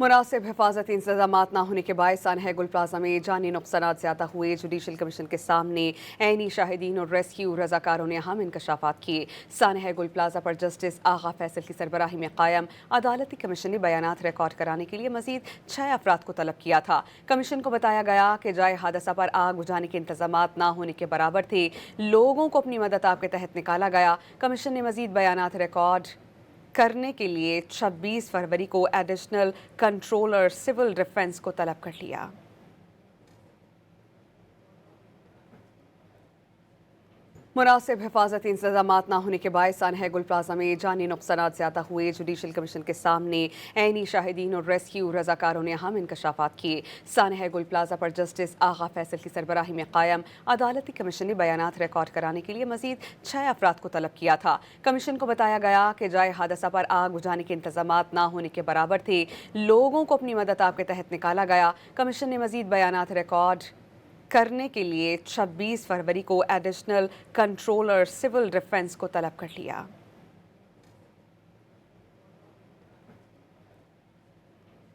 मुनासिब हिफाजती इंतजामात न होने के बायस सानहा गुल प्लाजा में जानी नुकसानात ज़्यादा हुए। जुडिशल कमीशन के सामने ऐनी शाहिदीन और रेस्क्यू रजाकारों ने अहम इंकशाफात किए। सानहा गुल प्लाजा पर जस्टिस आगा फैसल की सरबराही में कायम अदालती कमीशन ने बयानात रिकॉर्ड कराने के लिए मजीद 6 अफराद को तलब किया था। कमीशन को बताया गया कि जाए हादसा पर आग बुझाने के इंतजामात न होने के बराबर थे। लोगों को अपनी मदद आपके तहत निकाला गया। कमीशन ने मजीद बयानात रिकॉर्ड करने के लिए 26 फरवरी को एडिशनल कंट्रोलर सिविल डिफेंस को तलब कर लिया। मुनासिब हिफाजती इंतजामात न होने के बायस सानहा गुल प्लाजा में जानी नुकसानात ज़्यादा हुए। जुडिशल कमीशन के सामने ऐनी शाहिदीन और रेस्क्यू रजाकारों ने अहम इंकशाफात किए। सानहा गुल प्लाजा पर जस्टिस आगा फैसल की सरबराही में कायम अदालती कमीशन ने बयानात रिकॉर्ड कराने के लिए मजीद 6 अफराद को तलब किया था। कमीशन को बताया गया कि जाए हादसा पर आग बुझाने के इंतजामात न होने के बराबर थे। लोगों को अपनी मदद आपके तहत निकाला गया। कमीशन ने मजीद बयानात रिकॉर्ड करने के लिए 26 फरवरी को एडिशनल कंट्रोलर सिविल डिफेंस को तलब कर लिया।